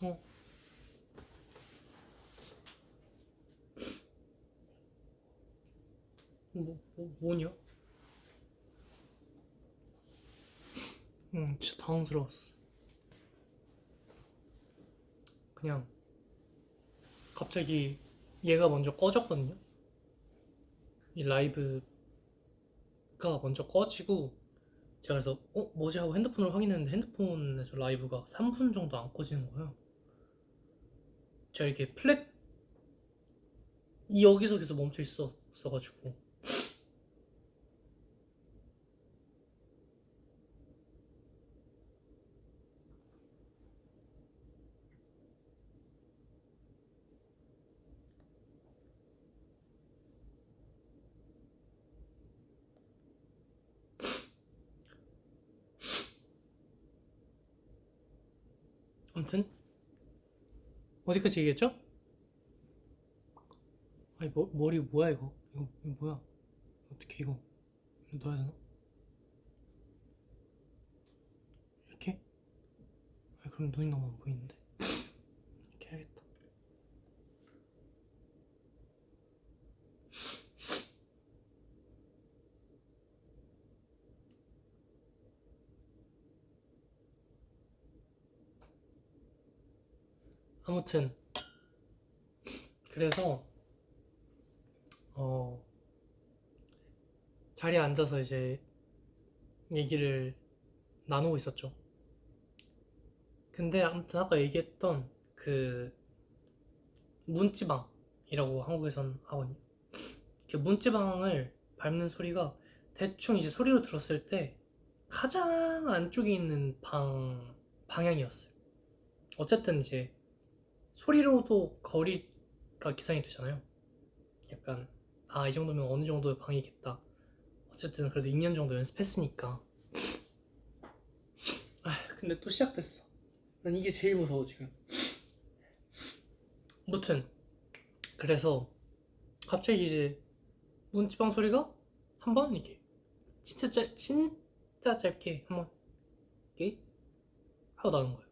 어, 뭐냐? 응, 진짜 당황스러웠어. 그냥 갑자기 얘가 먼저 꺼졌거든요. 이 라이브가 먼저 꺼지고 제가 그래서 뭐지 하고 핸드폰을 확인했는데 핸드폰에서 라이브가 3분 정도 안 꺼지는 거예요. 제가 이렇게 플랫 여기서 계속 멈춰 있었어가지고. 아무튼 어디까지 얘기했죠? 아니 머리 뭐야 이거? 이거 뭐야? 어떻게 이거 넣어야 되나? 이렇게? 아 그럼 눈이 너무 안 보이는데. 이렇게 해야겠다. 아무튼 그래서 어 자리에 앉아서 이제 얘기를 나누고 있었죠. 근데 아무튼 아까 얘기했던 그 문지방이라고 한국에선 하거든요. 그 문지방을 밟는 소리가 대충 이제 소리로 들었을 때 가장 안쪽에 있는 방향이었어요. 어쨌든 이제 소리로도 거리가 계산이 되잖아요. 약간 이 정도면 어느 정도의 방이겠다. 어쨌든 그래도 2년 정도 연습했으니까. 근데 또 시작됐어. 난 이게 제일 무서워 지금. 무튼 그래서 갑자기 이제 문지방 소리가 한 번 이렇게 진짜 짧게 한번 이렇게 하고 나는 거예요.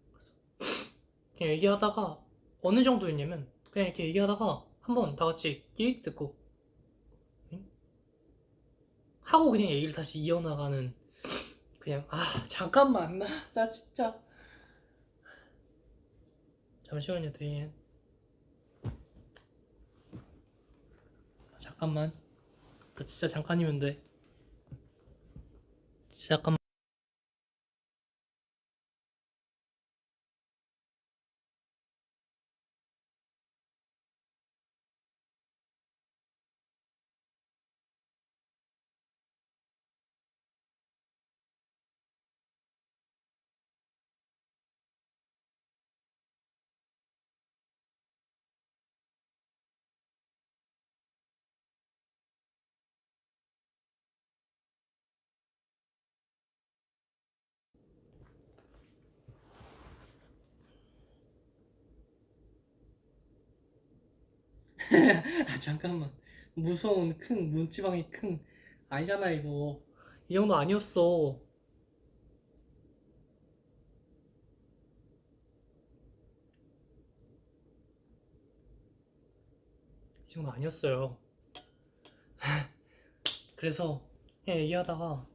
그래서 그냥 얘기하다가 어느 정도였냐면 그냥 이렇게 얘기하다가 한 번 다 같이 끼 듣고 응? 하고 그냥 얘기를 다시 이어나가는. 그냥 잠깐만 나 진짜 잠시만요 대인. 잠깐만. 나 진짜 잠깐이면 돼. 진짜 잠깐만. 잠깐만. 무서운 큰 문지방이 큰 아니잖아 이거. 이 정도 아니었어. 이 정도 아니었어요. 그래서 그냥 얘기하다가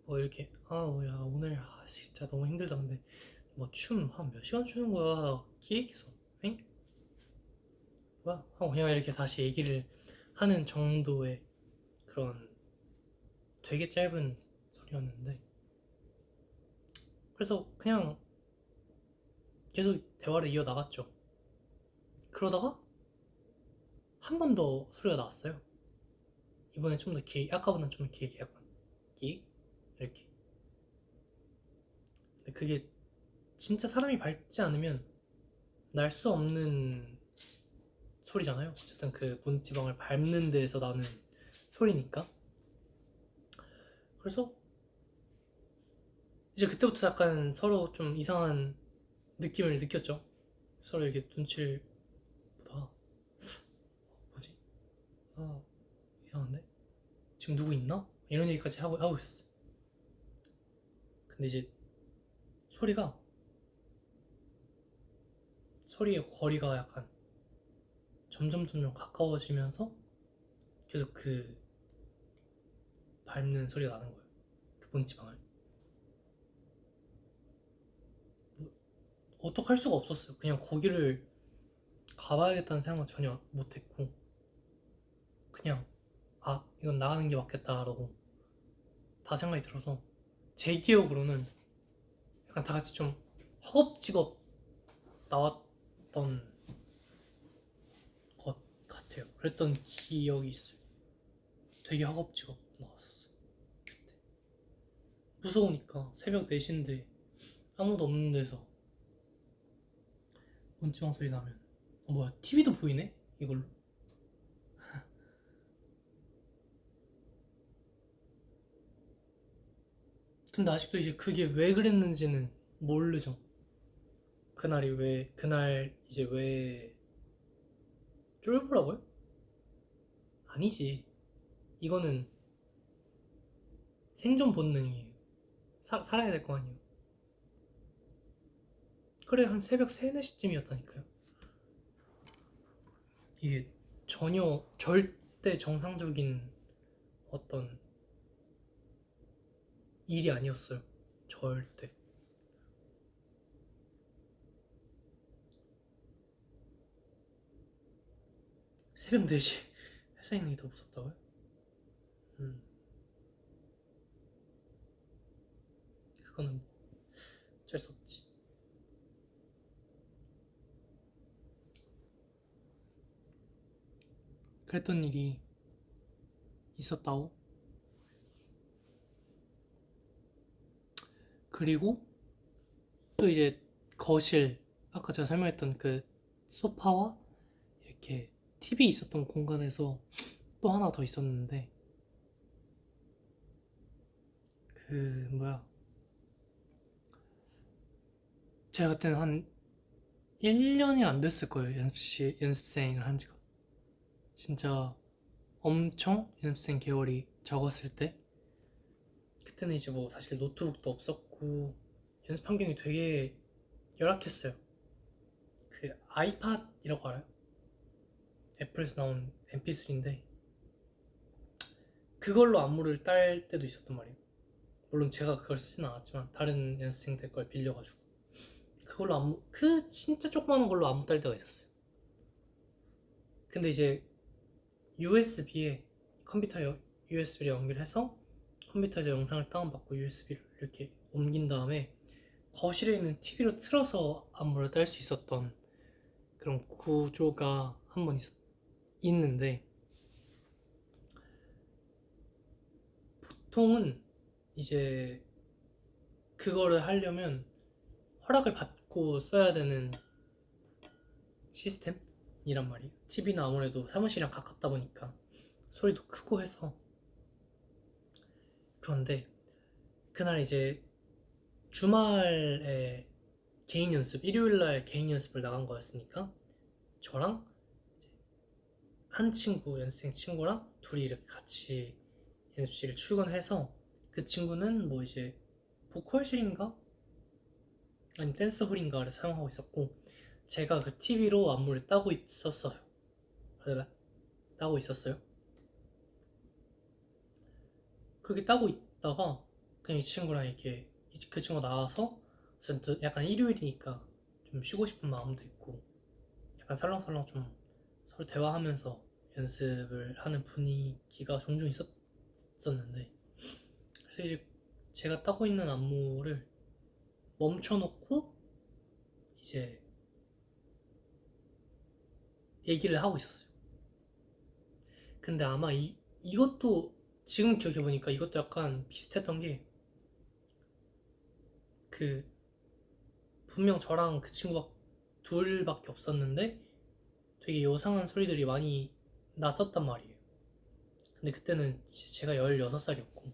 뭐 이렇게 야 오늘 진짜 너무 힘들다. 근데 뭐 춤 한 몇 시간 추는 거야 하다가 기획해서 엥? 뭐야? 하고 그냥 이렇게 다시 얘기를 하는 정도의 그런 되게 짧은 소리였는데 그래서 그냥 계속 대화를 이어나갔죠. 그러다가 한 번 더 소리가 나왔어요. 이번엔 좀 더 아까보다는 좀 길게 약간 기 이렇게. 근데 그게 진짜 사람이 밟지 않으면 날 수 없는 소리잖아요. 어쨌든 그 문지방을 밟는 데에서 나는 소리니까. 그래서 이제 그때부터 약간 서로 좀 이상한 느낌을 느꼈죠. 서로 이렇게 눈치를 보다가 뭐지? 아 이상한데? 지금 누구 있나? 이런 얘기까지 하고 있었어요. 근데 이제 소리가 소리의 거리가 약간 점점 가까워지면서 계속 그 밟는 소리가 나는 거예요. 그 문지방을. 어떡할 수가 없었어요. 그냥 거기를 가봐야겠다는 생각은 전혀 못했고, 그냥 이건 나가는 게 맞겠다라고 다 생각이 들어서, 제 기억으로는 약간 다 같이 좀 허겁지겁 나왔던 것 같아요. 그랬던 기억이 있어요. 되게 허겁지겁 나왔었어요. 그때. 무서우니까 새벽 4시인데 아무도 없는 데서 문지방 소리 나면, 뭐야, TV도 보이네? 이걸로. 근데 아직도 이제 그게 왜 그랬는지는 모르죠. 그날 이제 왜 쫄보라고요? 아니지. 이거는 생존 본능이에요. 살아야 될 거 아니에요. 그래, 한 새벽 3, 4시쯤이었다니까요. 이게 전혀 절대 정상적인 어떤 일이 아니었어요. 절대. 새벽 4시 회사 있는 게 더 무섭다고요? 그거는 뭐 어쩔 수 없지. 그랬던 일이 있었다고. 그리고 또 이제 거실, 아까 제가 설명했던 그 소파와 이렇게 TV 있었던 공간에서 또 하나 더 있었는데, 그 뭐야, 제가 그때는 한 1년이 안 됐을 거예요. 연습생을 한 지가. 진짜 엄청 연습생 개월이 적었을 때. 그때는 이제 뭐 사실 노트북도 없었고 연습 환경이 되게 열악했어요. 그 아이팟이라고 알아요? 애플에서 나온 MP3인데 그걸로 안무를 딸 때도 있었단 말이에요. 물론 제가 그걸 쓰진 않았지만 다른 연습생들 걸 빌려가지고 그걸로 안무, 그 진짜 조그마한 걸로 안무 딸 때가 있었어요. 근데 이제 USB에 컴퓨터 USB를 연결해서 컴퓨터에서 영상을 다운받고 USB를 이렇게 옮긴 다음에 거실에 있는 TV로 틀어서 안무를 딸 수 있었던 그런 구조가 한 번 있는데, 보통은 이제 그거를 하려면 허락을 받고 써야 되는 시스템이란 말이에요. TV는 아무래도 사무실이랑 가깝다 보니까 소리도 크고 해서. 그런데 그날 이제 주말에 개인 연습, 일요일날 개인 연습을 나간 거였으니까 저랑 한 친구, 연습생 친구랑 둘이 이렇게 같이 연습실을 출근해서, 그 친구는 뭐 이제 보컬실인가? 아니 댄스홀인가를 사용하고 있었고, 제가 그 TV로 안무를 따고 있었어요. 따고 있었어요. 그렇게 따고 있다가 그냥 이 친구랑 이렇게 그 친구가 나와서 약간 일요일이니까 좀 쉬고 싶은 마음도 있고 약간 설렁설렁 좀 서로 대화하면서 연습을 하는 분위기가 종종 있었는데, 그래서 이제 제가 따고 있는 안무를 멈춰놓고 이제 얘기를 하고 있었어요. 근데 아마 이것도 지금 기억해보니까 이것도 약간 비슷했던 게, 그 분명 저랑 그 친구가 둘밖에 없었는데 되게 요상한 소리들이 많이 났었단 말이에요. 근데 그때는 이제 제가 16살이었고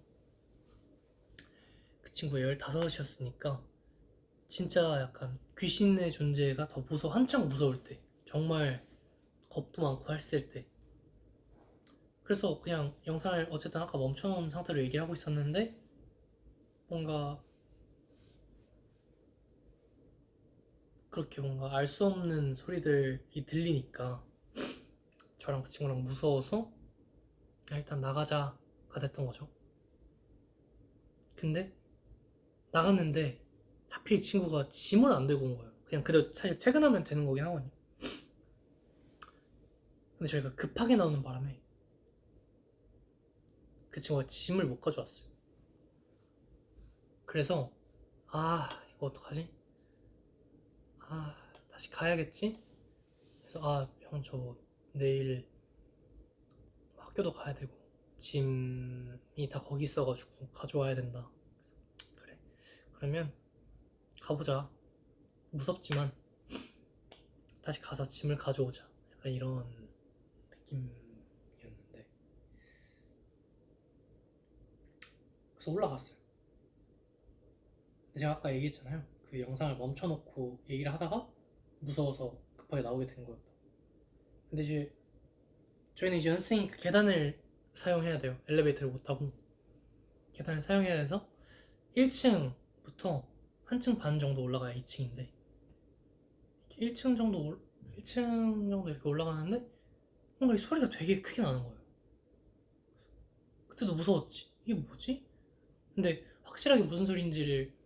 그 친구가 15이었으니까 진짜 약간 귀신의 존재가 더 한창 무서울 때, 정말 겁도 많고 했을 때. 그래서 그냥 영상을 어쨌든 아까 멈춰놓은 상태로 얘기를 하고 있었는데, 뭔가 그렇게 뭔가 알 수 없는 소리들이 들리니까 저랑 그 친구랑 무서워서 일단 나가자가 됐던 거죠. 근데 나갔는데 하필 이 친구가 짐을 안 들고 온 거예요. 그냥 그래도 사실 퇴근하면 되는 거긴 하거든요. 근데 저희가 급하게 나오는 바람에 그 친구가 짐을 못 가져왔어요. 그래서 이거 어떡하지? 다시 가야겠지? 그래서 형 저 내일 학교도 가야 되고 짐이 다 거기 있어가지고 가져와야 된다. 그래 그러면 가보자. 무섭지만 다시 가서 짐을 가져오자. 약간 이런 느낌이었는데 그래서 올라갔어요. 제가 아까 얘기했잖아요. 그 영상을 멈춰놓고 얘기를 하다가 무서워서 급하게 나오게 된 거였다. 근데 이제 저희는 이제 연습생이 그 계단을 사용해야 돼요. 엘리베이터를 못 타고 계단을 사용해야 돼서 1층부터 한층 반 정도 올라가야 2층인데 1층 정도 1층 정도 이렇게 올라가는데 뭔가 이 소리가 되게 크게 나는 거예요. 그때도 무서웠지. 이게 뭐지? 근데 확실하게 무슨 소리인지를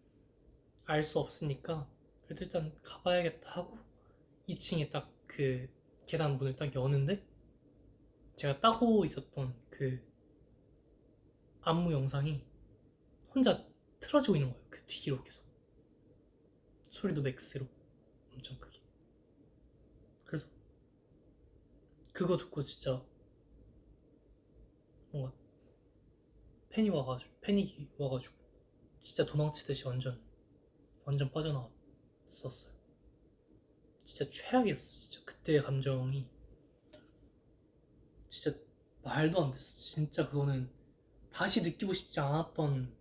알 수 없으니까 그래도 일단 가봐야겠다 하고 2층에 딱 그 계단 문을 딱 여는데 제가 따고 있었던 그 안무 영상이 혼자 틀어지고 있는 거예요. 그 뒤로 계속 소리도 맥스로 엄청 크게. 그래서 그거 듣고 진짜 뭔가 패닉이 와가지고 진짜 도망치듯이 완전 빠져나왔었어요. 진짜 최악이었어. 진짜 그때의 감정이 진짜 말도 안 됐어. 진짜 그거는 다시 느끼고 싶지 않았던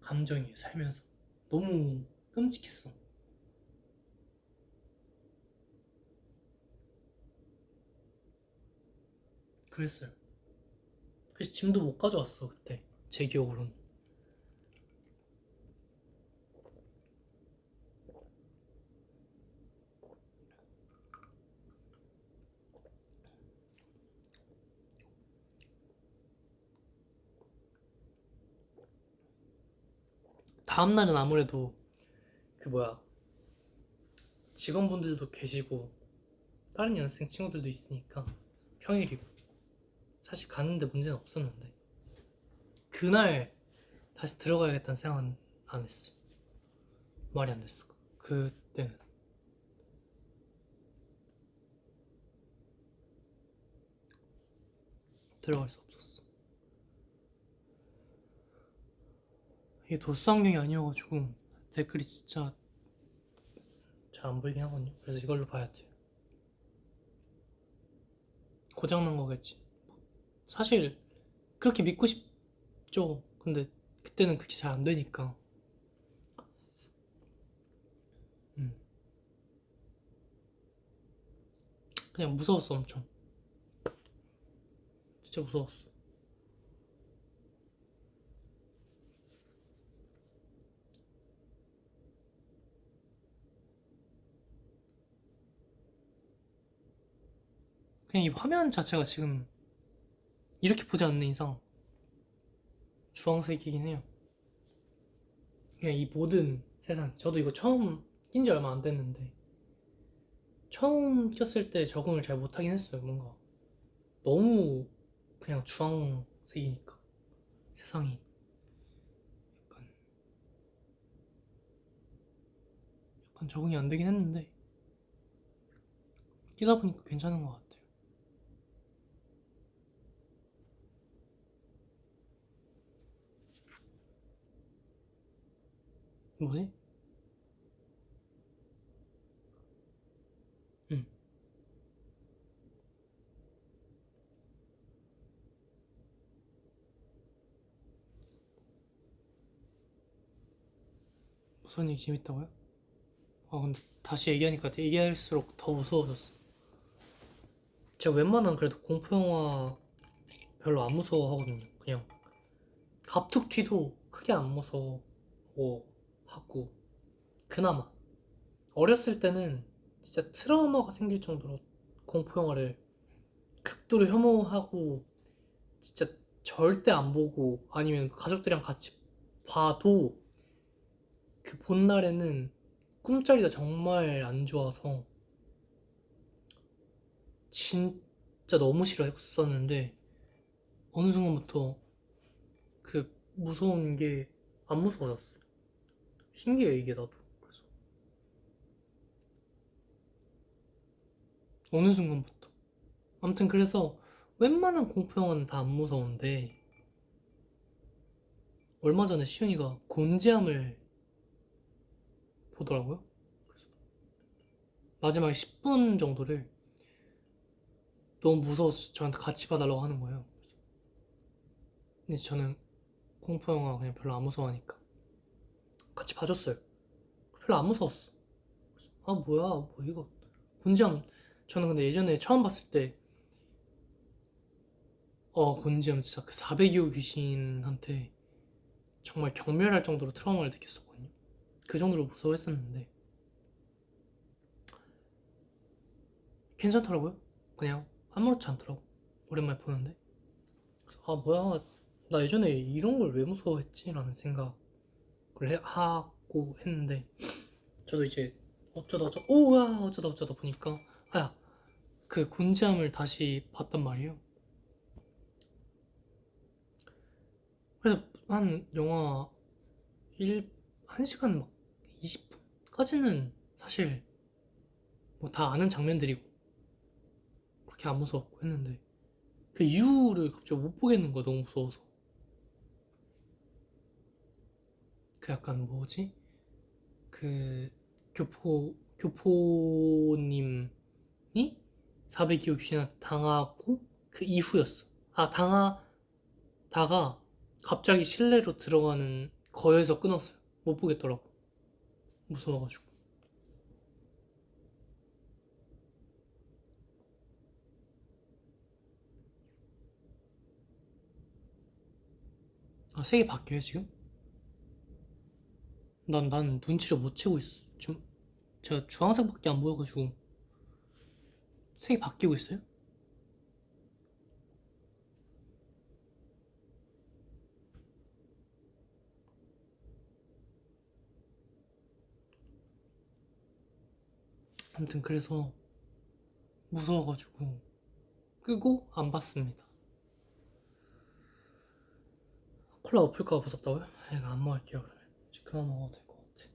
감정이에요. 살면서 너무 끔찍했어. 그랬어요. 그래서 짐도 못 가져왔어 그때 제 기억으로는. 다음날은 아무래도 그 뭐야 직원분들도 계시고 다른 연습생 친구들도 있으니까 평일이고 사실 가는데 문제는 없었는데 그날 다시 들어가야겠다는 생각은 안 했어. 말이 안 됐어. 그때는 들어갈 수 없었어. 이게 도스 환경이 아니어가지고 댓글이 진짜 잘 안 보이긴 하거든요. 그래서 이걸로 봐야 돼요. 고장난 거겠지. 사실 그렇게 믿고 싶죠. 근데 그때는 그게 잘 안 되니까. 음. 그냥 무서웠어 엄청. 진짜 무서웠어. 그냥 이 화면 자체가 지금 이렇게 보지 않는 이상 주황색이긴 해요. 그냥 이 모든 세상. 저도 이거 처음 낀 지 얼마 안 됐는데 처음 꼈을 때 적응을 잘 못하긴 했어요. 뭔가 너무 그냥 주황색이니까 세상이 약간 적응이 안 되긴 했는데 끼다 보니까 괜찮은 것 같아요. 뭐지? 응. 무슨 얘기 재밌다고요? 근데 다시 얘기하니까 얘기할수록 더 무서워졌어. 제가 웬만한 그래도 공포 영화 별로 안 무서워하거든요. 그냥 갑툭튀도 크게 안 무서워 하고 그나마 어렸을 때는 진짜 트라우마가 생길 정도로 공포 영화를 극도로 혐오하고 진짜 절대 안 보고 아니면 가족들이랑 같이 봐도 그 본날에는 꿈자리가 정말 안 좋아서 진짜 너무 싫어했었는데 어느 순간부터 그 무서운 게 안 무서워졌어. 신기해 이게 나도. 그래서 어느 순간부터. 아무튼 그래서 웬만한 공포 영화는 다 안 무서운데 얼마 전에 시윤이가 곤지암을 보더라고요. 마지막 10분 정도를 너무 무서워서 저한테 같이 봐달라고 하는 거예요. 근데 저는 공포 영화 그냥 별로 안 무서워하니까 같이 봐줬어요. 별로 안 무서웠어. 아 뭐야 뭐 이거 곤지암. 저는 근데 예전에 처음 봤을 때 곤지암 진짜 그 402호 귀신한테 정말 경멸할 정도로 트라우마를 느꼈었거든요. 그 정도로 무서워했었는데 괜찮더라고요. 그냥 아무렇지 않더라고. 오랜만에 보는데 아 뭐야 나 예전에 이런 걸 왜 무서워했지? 라는 생각을 하고 했는데 저도 이제 어쩌다 보니까 아야 그 곤지암을 다시 봤단 말이에요. 그래서 한 영화 1시간 막 20분까지는 사실 뭐 다 아는 장면들이고 그렇게 안 무서웠고 했는데 그 이유를 갑자기 못 보겠는 거야 너무 무서워서. 그 약간 뭐지? 그 교포님이 402호 귀신한테 당하고 그 이후였어. 아 당하다가 갑자기 실내로 들어가는 거에서 끊었어요. 못 보겠더라고. 무서워가지고. 아 색이 바뀌어요 지금? 난 눈치를 못 채고 있어. 좀 제가 주황색밖에 안 보여가지고 색이 바뀌고 있어요? 아무튼 그래서 무서워가지고 끄고 안 봤습니다. 콜라 엎을까 무섭다고요? 내가 안 먹을게요 그러면. 이제 그만 먹어도 될 것 같아.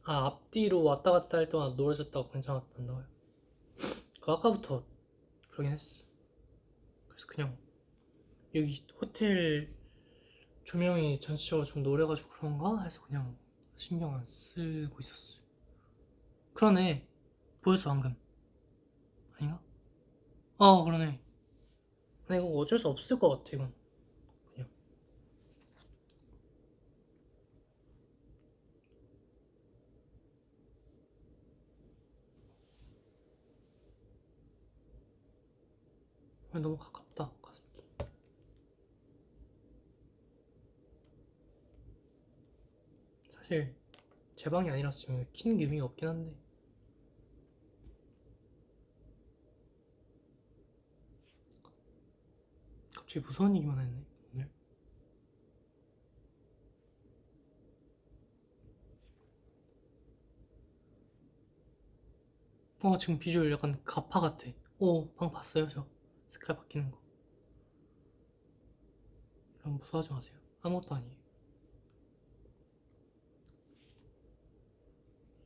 아 앞뒤로 왔다 갔다 할 동안 노래졌다고 괜찮았단다고요? 그 아까부터 그러긴 했어. 그래서 그냥 여기 호텔 조명이 전체적으로 좀 노래가지고 그런가 해서 그냥 신경 안 쓰고 있었어요. 그러네. 보였어 방금. 아닌가? 그러네. 근데 이거 어쩔 수 없을 것 같아 이건. 그냥 너무 가깝다 가습기. 사실 제 방이 아니라서 지금 키는 게 의미가 없긴 한데 갑자기 무서운 얘기만 했네 오늘. 지금 비주얼 약간 가파 같아. 방 봤어요 저 색깔 바뀌는 거. 그럼 무서워하지 마세요. 아무것도 아니에요.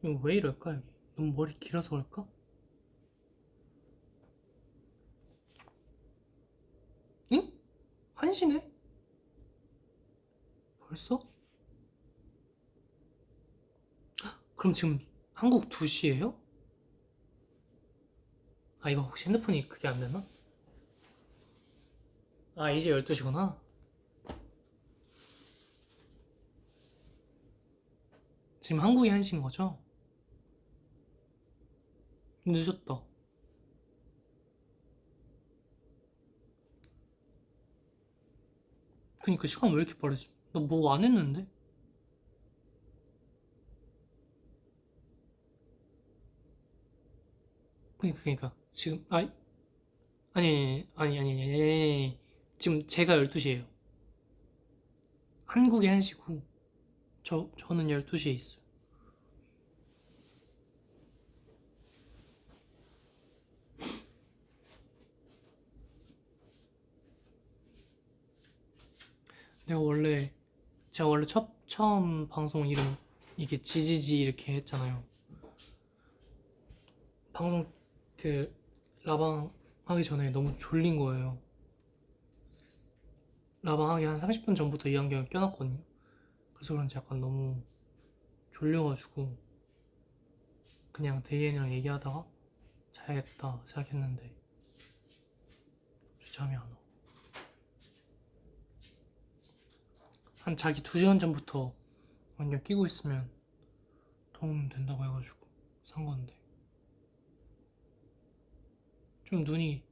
이거 왜 이럴까 여기? 너무 머리 길어서 그럴까? 응? 1시네? 벌써? 그럼 지금 한국 2시예요? 아 이거 혹시 핸드폰이 그게 안 되나? 아 이제 12시구나. 지금 한국이 1시인 거죠? 늦었다. 그니까 시간 왜 이렇게 빠르지? 나 뭐 안 했는데? 그니까 지금 아니 지금 제가 12시에요. 한국이 1시고 저는 12시에 있어요. 내가 원래 제가 원래 처음 방송 이름 이게 지지지 이렇게 했잖아요. 방송 그 라방 하기 전에 너무 졸린 거예요. 라방 하기 한 30분 전부터 이 안경을 껴놨거든요. 그래서 그런지 약간 너무 졸려가지고 그냥 데이엔이랑 얘기하다가 자야겠다 생각했는데 잠이 안 와. 한 자기 2시간 전부터 안경 끼고 있으면 도움 된다고 해가지고 산 건데 좀 눈이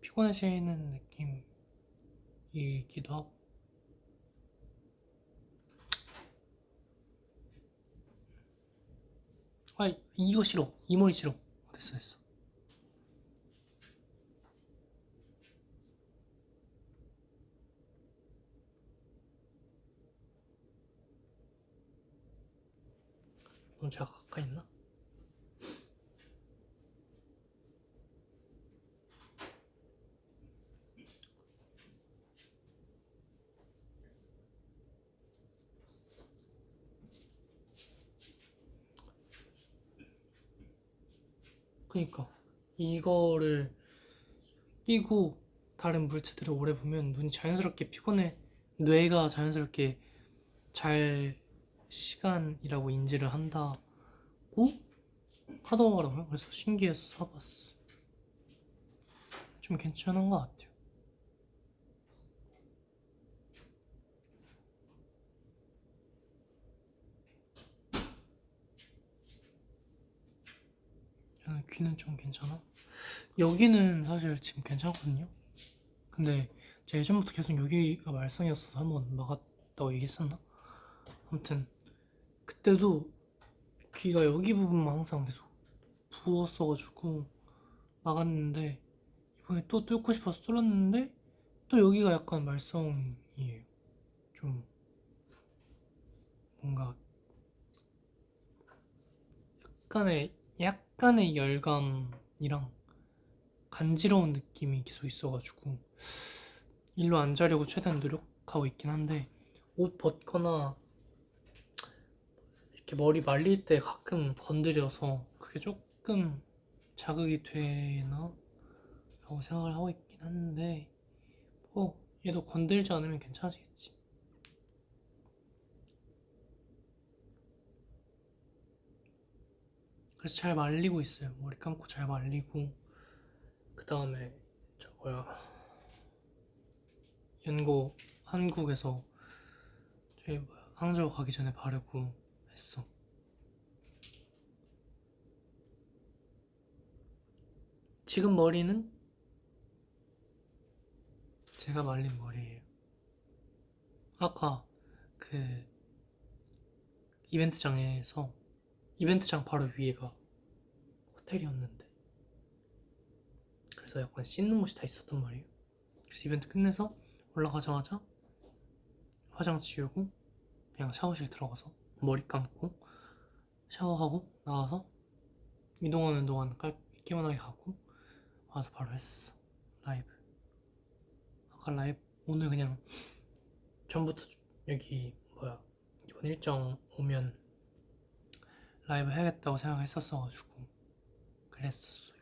피곤해지는 느낌이기도 하고. 아 이거 싫어, 이 머리 싫어. 됐어. 너무 제가 가까이 있나? 그니까 이거를 끼고 다른 물체들을 오래 보면 눈이 자연스럽게 피곤해, 뇌가 자연스럽게 잘 시간이라고 인지를 한다고 하더라고요. 그래서 신기해서 사봤어. 좀 괜찮은 것 같아요. 저는 귀는 좀 괜찮아. 여기는 사실 지금 괜찮거든요. 근데 제가 예전부터 계속 여기가 말썽이었어서 한번 막았다고 얘기했었나? 아무튼 그때도 귀가 여기 부분만 항상 계속 부었어가지고 막았는데 이번에 또 뚫고 싶어서 뚫었는데 또 여기가 약간 말썽이에요. 좀 뭔가 약간의 열감이랑 간지러운 느낌이 계속 있어가지고 일로 안 자려고 최대한 노력하고 있긴 한데 옷 벗거나 이렇게 머리 말릴 때 가끔 건드려서 그게 조금 자극이 되나? 라고 생각을 하고 있긴 한데 뭐 얘도 건들지 않으면 괜찮아지겠지. 그래서 잘 말리고 있어요. 머리 감고 잘 말리고 그 다음에 저거야 연고 한국에서 저희 항저우 가기 전에 바르고 했어. 지금 머리는 제가 말린 머리예요. 아까 그 이벤트장에서 이벤트장 바로 위에가 호텔이었는데 그래서 약간 씻는 곳이 다 있었단 말이에요. 그래서 이벤트 끝내서 올라가자마자 화장 지우고 그냥 샤워실 들어가서 머리 감고 샤워하고 나와서 이동하는 동안 깨만하게 가고 와서 바로 했어. 라이브. 아까 라이브 오늘 그냥 전부터 여기 이번 일정 오면 라이브 해야겠다고 생각했었어가지고 그랬었어요.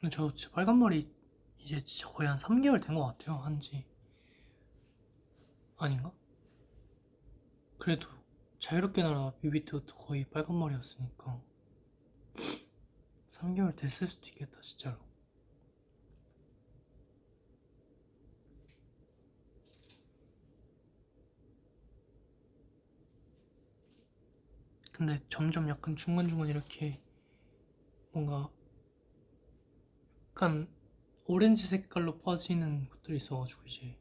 근데 저 진짜 빨간 머리 이제 진짜 거의 한 3개월 된 것 같아요. 한지 아닌가? 그래도 자유롭게 날아 뮤비 때부터 거의 빨간 머리였으니까 3개월 됐을 수도 있겠다 진짜로. 근데 점점 약간 중간중간 이렇게 뭔가 약간 오렌지 색깔로 빠지는 것들이 있어가지고 이제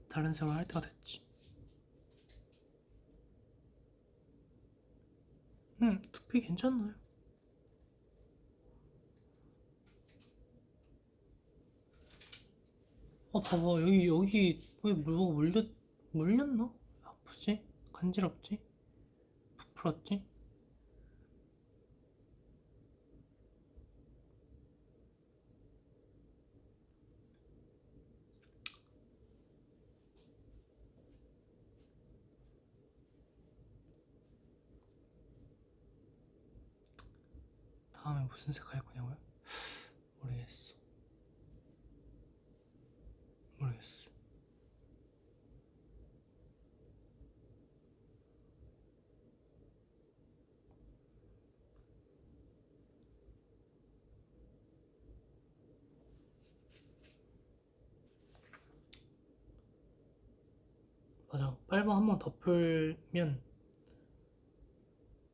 다른 색으로 할 때가 됐지. 두피 괜찮나요? 봐봐, 여기 왜 뭐가 물렸나? 아프지? 간지럽지? 부풀었지? 다음에 무슨 색 할 거냐고요? 모르겠어. 모르겠어. 맞아. 빨방 한번 덮으면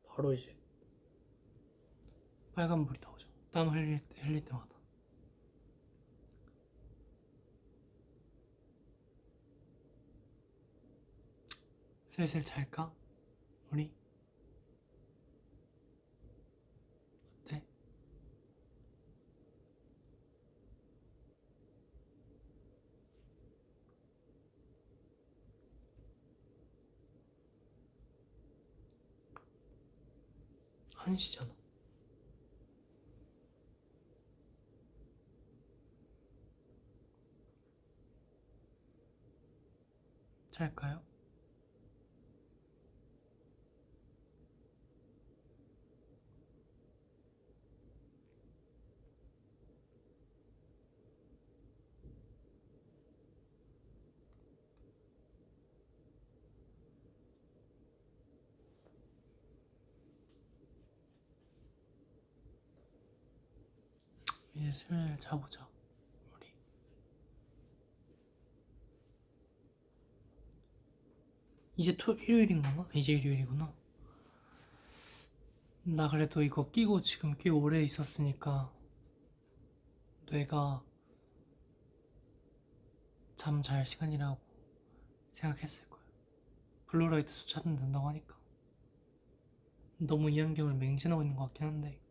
바로 이제 빨간 불이 나오죠. 땀 흘릴 때마다. 슬슬 잘까? 우리? 어때? 1시잖아. 잘까요? 이제 슬슬 자보자. 우리. 이제 일요일인 건가? 이제 일요일이구나. 나 그래도 이거 끼고 지금 꽤 오래 있었으니까 뇌가 잠 잘 시간이라고 생각했을 거야. 블루라이트도 차단된다고 하니까. 너무 이 안경을 맹신하고 있는 것 같긴 한데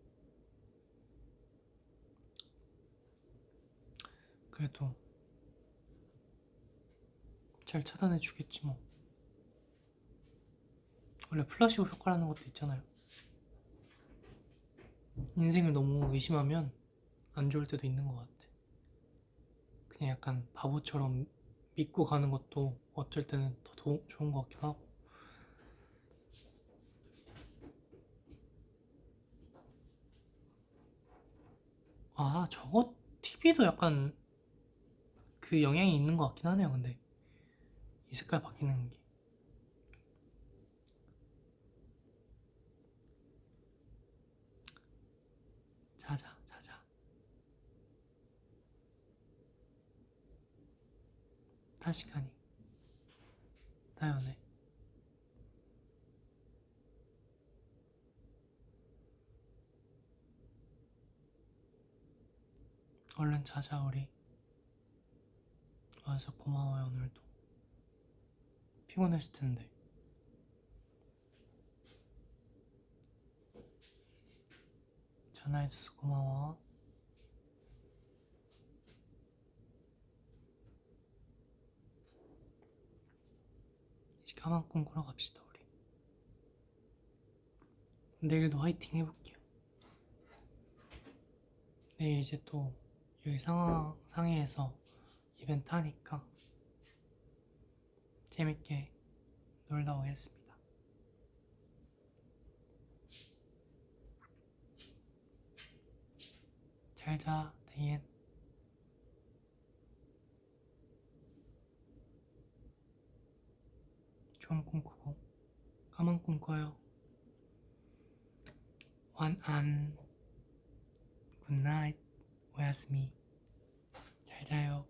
그래도 잘 차단해 주겠지 뭐. 원래 플라시보 효과라는 것도 있잖아요. 인생을 너무 의심하면 안 좋을 때도 있는 것 같아. 그냥 약간 바보처럼 믿고 가는 것도 어쩔 때는 더 좋은 것 같기도 하고. 저거 TV도 약간 그 영향이 있는 것 같긴 하네요. 근데 이 색깔 바뀌는 게. 자자 자자. 다시 가니. 다연해. 얼른 자자 우리. 와서 고마워요 오늘도. 피곤했을 텐데. 전화해줘서 고마워. 이제 까만 꿈 꾸러 갑시다 우리. 내일도 화이팅 해볼게요. 내일 이제 또 여기 상해에서 이벤트 하니까 재밌게 놀다 오겠습니다. 잘자 데이엔. 좋은 꿈 꾸고 까만 꿈 꿔요.晚安, 굿나잇, 오야스미. 잘 자요.